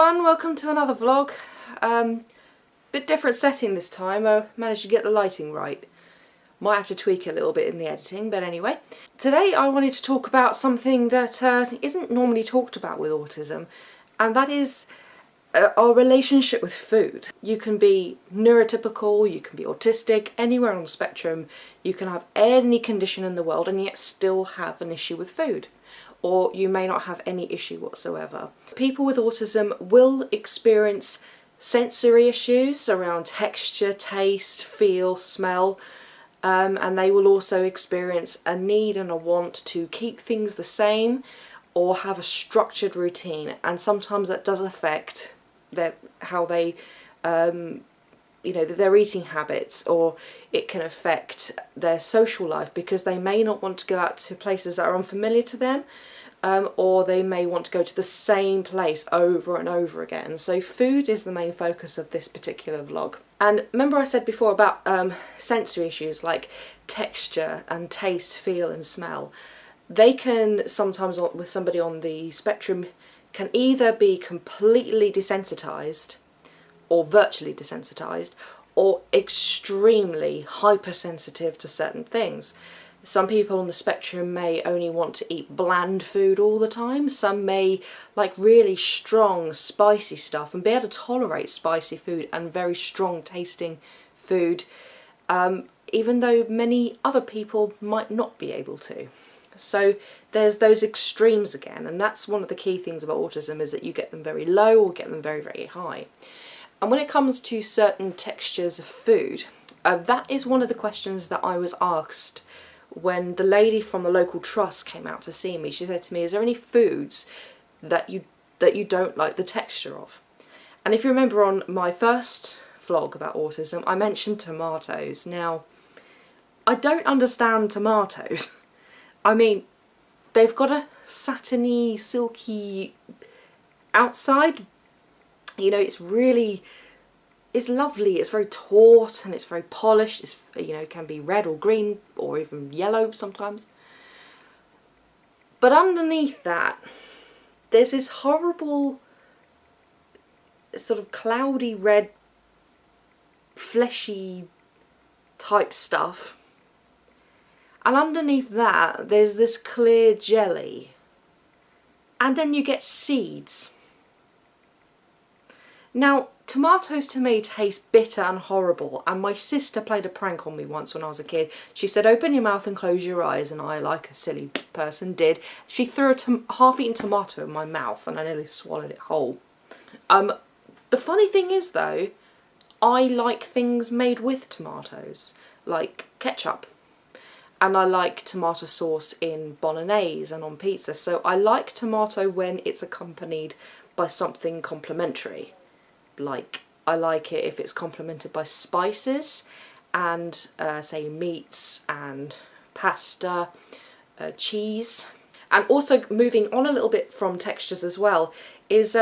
everyone, welcome to another vlog. Bit different setting this time. I managed to get the lighting right. Might have to tweak a little bit in the editing, but anyway. Today I wanted to talk about something that isn't normally talked about with autism, and that is our relationship with food. You can be neurotypical, you can be autistic, anywhere on the spectrum. You can have any condition in the world and yet still have an issue with food. Or you may not have any issue whatsoever. People with autism will experience sensory issues around texture, taste, feel, smell, and they will also experience a need and a want to keep things the same or have a structured routine, and sometimes that does affect how they their eating habits, or it can affect their social life because they may not want to go out to places that are unfamiliar to them, or they may want to go to the same place over and over again. So food is the main focus of this particular vlog. And remember I said before about sensory issues like texture and taste, feel and smell. They can sometimes, with somebody on the spectrum, can either be completely desensitized or virtually desensitized, or extremely hypersensitive to certain things. Some people on the spectrum may only want to eat bland food all the time. Some may like really strong, spicy stuff and be able to tolerate spicy food and very strong tasting food, even though many other people might not be able to. So there's those extremes again, and that's one of the key things about autism, is that you get them very low or get them very, very high. And when it comes to certain textures of food, that is one of the questions that I was asked when the lady from the local trust came out to see me. She said to me, is there any foods that you don't like the texture of? And if you remember on my first vlog about autism, I mentioned tomatoes. Now, I don't understand tomatoes. I mean, they've got a satiny, silky outside. You know, it's lovely, it's very taut and it's very polished. It's, it can be red or green or even yellow sometimes. But underneath that, there's this horrible sort of cloudy red, fleshy type stuff. And underneath that, there's this clear jelly. And then you get seeds. Now, tomatoes to me taste bitter and horrible, and my sister played a prank on me once when I was a kid. She said, open your mouth and close your eyes, and I, like a silly person, did. She threw a half-eaten tomato in my mouth and I nearly swallowed it whole. The funny thing is though, I like things made with tomatoes, like ketchup. And I like tomato sauce in bolognese and on pizza, so I like tomato when it's accompanied by something complementary. Like, I like it if it's complemented by spices and say meats and pasta, cheese. And also, moving on a little bit from textures as well, is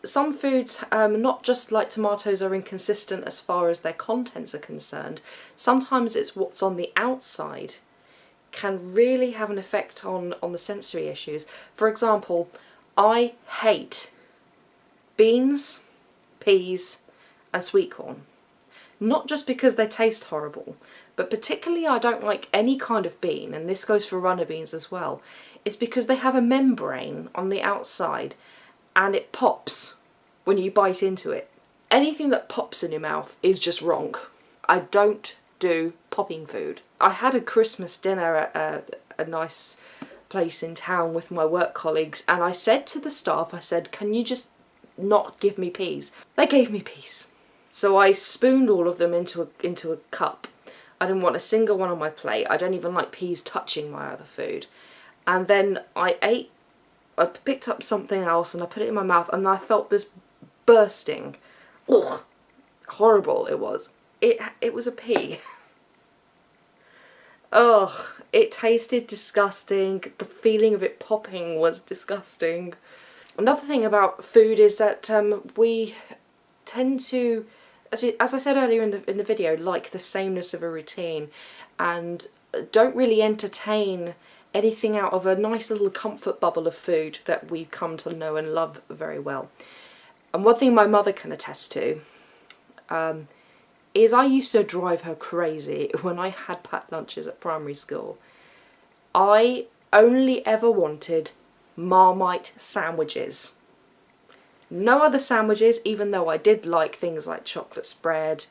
some foods, not just like tomatoes, are inconsistent as far as their contents are concerned. Sometimes it's what's on the outside can really have an effect on the sensory issues. For example, I hate beans, peas and sweet corn. Not just because they taste horrible, but particularly I don't like any kind of bean, and this goes for runner beans as well. It's because they have a membrane on the outside and it pops when you bite into it. Anything that pops in your mouth is just wrong. I don't do popping food. I had a Christmas dinner at a nice place in town with my work colleagues, and I said to the staff, I said, can you just not give me peas? They gave me peas. So I spooned all of them into a cup. I didn't want a single one on my plate. I don't even like peas touching my other food. And then I picked up something else and I put it in my mouth, and I felt this bursting. Ugh, horrible it was. It was a pea. Ugh, it tasted disgusting. The feeling of it popping was disgusting. Another thing about food is that we tend to, as I said earlier in the video, like the sameness of a routine, and don't really entertain anything out of a nice little comfort bubble of food that we've come to know and love very well. And one thing my mother can attest to is I used to drive her crazy when I had packed lunches at primary school. I only ever wanted Marmite sandwiches. No other sandwiches, even though I did like things like chocolate spread,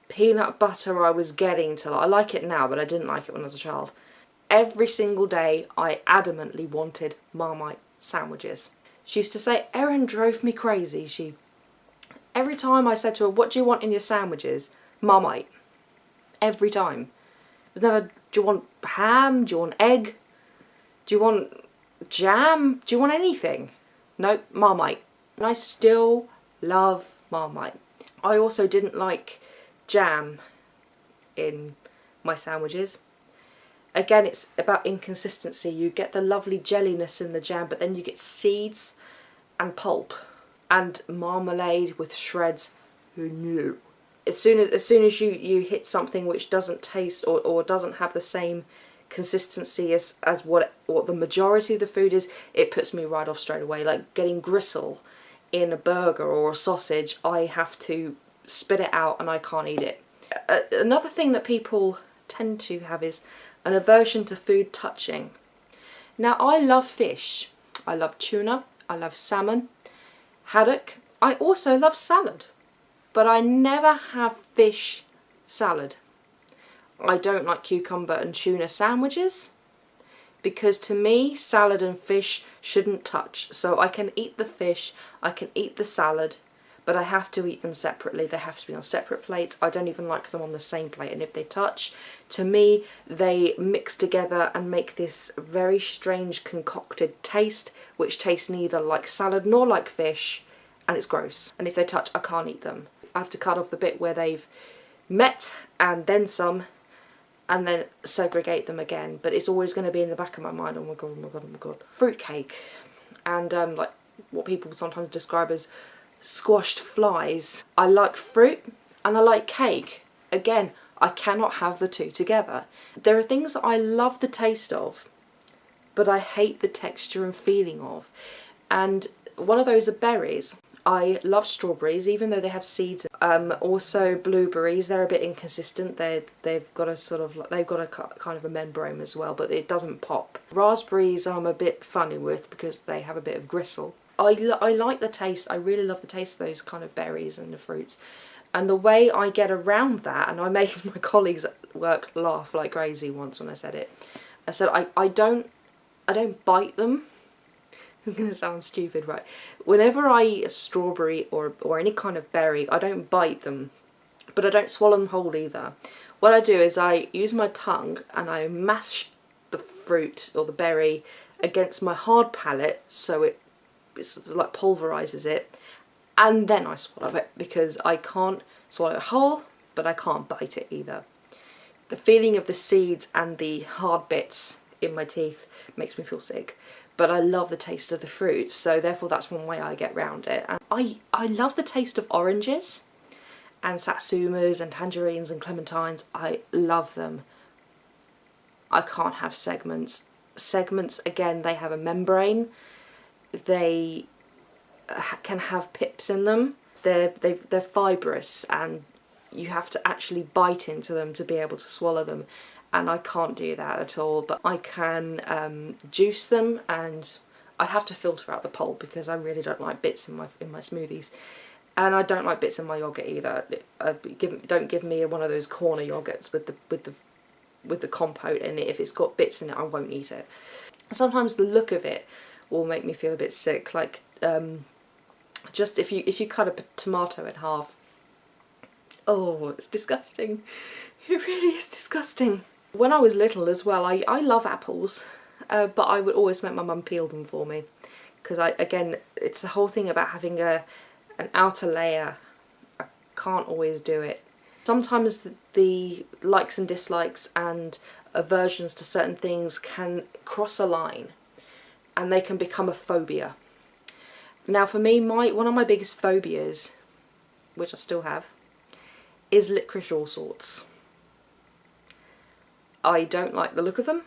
peanut butter I was getting to. I like it now, but I didn't like it when I was a child. Every single day I adamantly wanted Marmite sandwiches. She used to say Erin drove me crazy. Every time I said to her, what do you want in your sandwiches? Marmite. Every time. It was never, do you want ham? Do you want egg? Do you want jam? Do you want anything? Nope, Marmite. And I still love Marmite. I also didn't like jam in my sandwiches. Again, it's about inconsistency. You get the lovely jelliness in the jam, but then you get seeds and pulp and marmalade with shreds. No. As soon as you hit something which doesn't taste or doesn't have the same consistency as what the majority of the food is, it puts me right off straight away. Like getting gristle in a burger or a sausage, I have to spit it out and I can't eat it. Another thing that people tend to have is an aversion to food touching. Now, I love fish. I love tuna, I love salmon, haddock. I also love salad, but I never have fish salad. I don't like cucumber and tuna sandwiches because to me salad and fish shouldn't touch. So I can eat the fish, I can eat the salad, but I have to eat them separately. They have to be on separate plates. I don't even like them on the same plate, and if they touch, to me they mix together and make this very strange concocted taste which tastes neither like salad nor like fish, and it's gross. And if they touch, I can't eat them. I have to cut off the bit where they've met and then some, and then segregate them again. But it's always going to be in the back of my mind, oh my god, oh my god, oh my god. Fruitcake and like what people sometimes describe as squashed flies. I like fruit and I like cake. Again, I cannot have the two together. There are things that I love the taste of, but I hate the texture and feeling of. And one of those are berries. I love strawberries, even though they have seeds. Also blueberries, they're a bit inconsistent. They've got a kind of a membrane as well, but it doesn't pop. Raspberries I'm a bit funny with because they have a bit of gristle. I like the taste. I really love the taste of those kind of berries and the fruits. And the way I get around that, and I made my colleagues at work laugh like crazy once when I said it. I said I don't bite them. It's going to sound stupid, right? Whenever I eat a strawberry or any kind of berry, I don't bite them, but I don't swallow them whole either. What I do is I use my tongue and I mash the fruit or the berry against my hard palate so it's like pulverizes it, and then I swallow it because I can't swallow it whole, but I can't bite it either. The feeling of the seeds and the hard bits in my teeth makes me feel sick. But I love the taste of the fruit, so therefore that's one way I get around it. And I love the taste of oranges and satsumas and tangerines and clementines. I love them. I can't have segments. Segments, again, they have a membrane. They can have pips in them. They're fibrous and you have to actually bite into them to be able to swallow them. And I can't do that at all, but I can juice them, and I'd have to filter out the pulp because I really don't like bits in my smoothies, and I don't like bits in my yogurt either. Don't give me one of those corner yogurts with the compote in it. If it's got bits in it, I won't eat it. Sometimes the look of it will make me feel a bit sick. Like just if you cut a tomato in half, oh, it's disgusting. It really is disgusting. When I was little as well, I love apples, but I would always make my mum peel them for me. Because again, it's the whole thing about having an outer layer. I can't always do it. Sometimes the likes and dislikes and aversions to certain things can cross a line and they can become a phobia. Now for me, one of my biggest phobias, which I still have, is licorice all sorts. I don't like the look of them,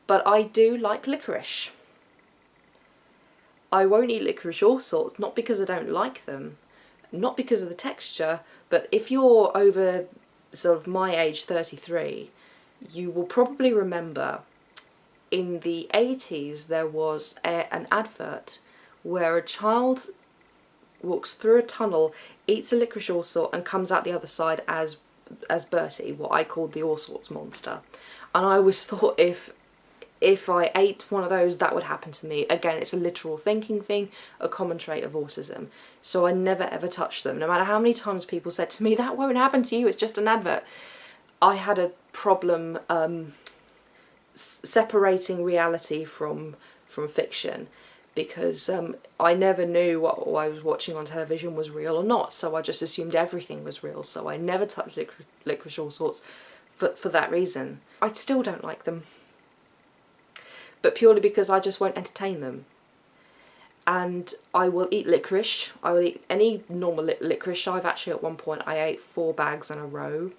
but I do like licorice. I won't eat licorice all sorts, not because I don't like them, not because of the texture, but if you're over sort of my age, 33, you will probably remember in the 80s there was an advert where a child walks through a tunnel, eats a licorice all sort, and comes out the other side as Bertie, what I called the all sorts monster. And I always thought if I ate one of those, that would happen to me. Again, it's a literal thinking thing, a common trait of autism. So I never ever touched them. No matter how many times people said to me, that won't happen to you, it's just an advert. I had a problem separating reality from fiction, because I never knew what I was watching on television was real or not, so I just assumed everything was real. So I never touched licorice all sorts for that reason. I still don't like them, but purely because I just won't entertain them. And I will eat licorice. I will eat any normal licorice. I've actually at one point I ate 4 bags in a row.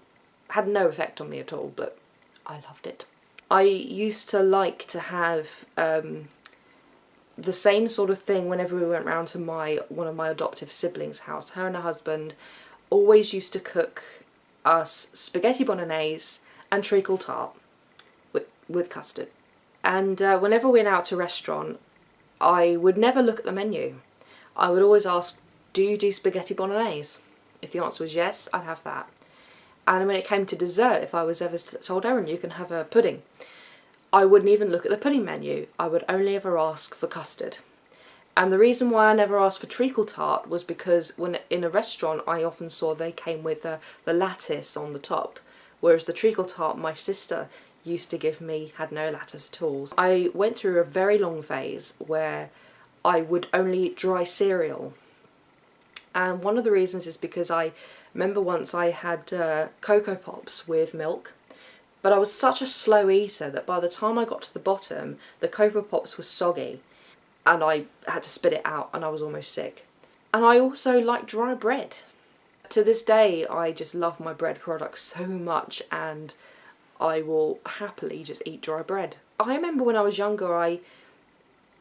Had no effect on me at all, but I loved it. I used to like to have the same sort of thing whenever we went round to one of my adoptive siblings' house. Her and her husband always used to cook us spaghetti bolognese and treacle tart with custard. And whenever we went out to a restaurant, I would never look at the menu. I would always ask, do you do spaghetti bolognese? If the answer was yes, I'd have that. And when it came to dessert, if I was ever told, Erin, you can have a pudding, I wouldn't even look at the pudding menu. I would only ever ask for custard. And the reason why I never asked for treacle tart was because when in a restaurant I often saw they came with the lattice on the top, whereas the treacle tart my sister used to give me had no lattice at all. I went through a very long phase where I would only eat dry cereal. And one of the reasons is because I remember once I had Cocoa Pops with milk, but I was such a slow eater that by the time I got to the bottom, the Cocoa Pops was soggy and I had to spit it out and I was almost sick. And I also like dry bread. To this day, I just love my bread products so much, and I will happily just eat dry bread. I remember when I was younger, I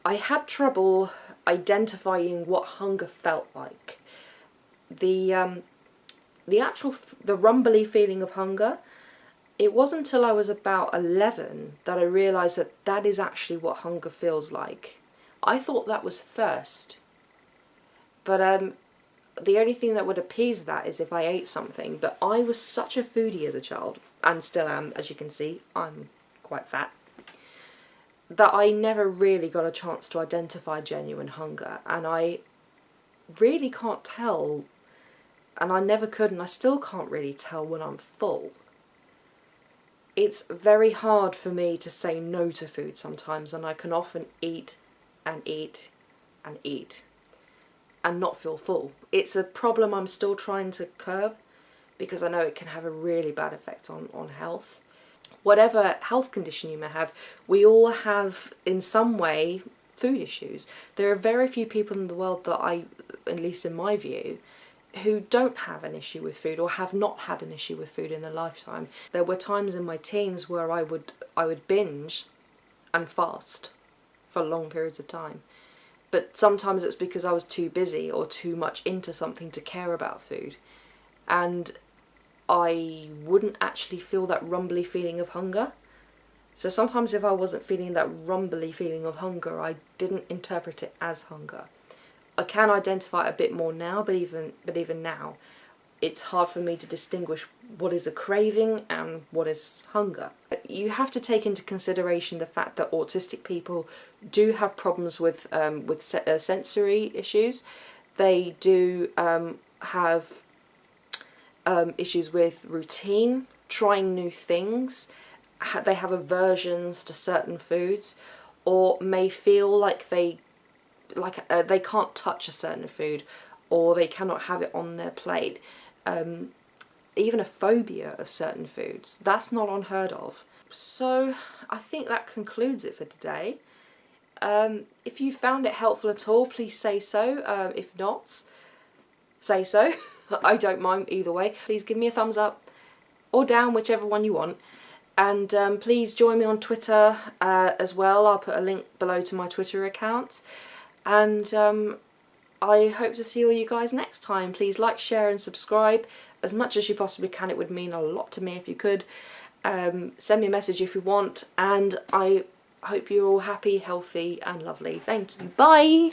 had trouble identifying what hunger felt like. The rumbly feeling of hunger, it wasn't until I was about 11 that I realised that that is actually what hunger feels like. I thought that was thirst. But the only thing that would appease that is if I ate something. But I was such a foodie as a child, and still am, as you can see, I'm quite fat, that I never really got a chance to identify genuine hunger. And I really can't tell, and I never could, and I still can't really tell when I'm full. It's very hard for me to say no to food sometimes, and I can often eat and eat and eat and not feel full. It's a problem I'm still trying to curb, because I know it can have a really bad effect on health. Whatever health condition you may have, we all have in some way food issues. There are very few people in the world that at least in my view, who don't have an issue with food or have not had an issue with food in their lifetime. There were times in my teens where I would binge and fast for long periods of time. But sometimes it's because I was too busy or too much into something to care about food. And I wouldn't actually feel that rumbly feeling of hunger. So sometimes if I wasn't feeling that rumbly feeling of hunger, I didn't interpret it as hunger. I can identify it a bit more now, but even now, it's hard for me to distinguish what is a craving and what is hunger. You have to take into consideration the fact that autistic people do have problems with sensory issues. They do have issues with routine, trying new things. They have aversions to certain foods, or may feel like they can't touch a certain food, or they cannot have it on their plate. Even a phobia of certain foods. That's not unheard of. So I think that concludes it for today. If you found it helpful at all, please say so. If not, say so. I don't mind either way. Please give me a thumbs up or down, whichever one you want. And please join me on Twitter as well. I'll put a link below to my Twitter account. and I hope to see all you guys next time. Please like, share and subscribe as much as you possibly can. It would mean a lot to me if you could. Send me a message if you want, and I hope you're all happy, healthy and lovely. Thank you. Bye!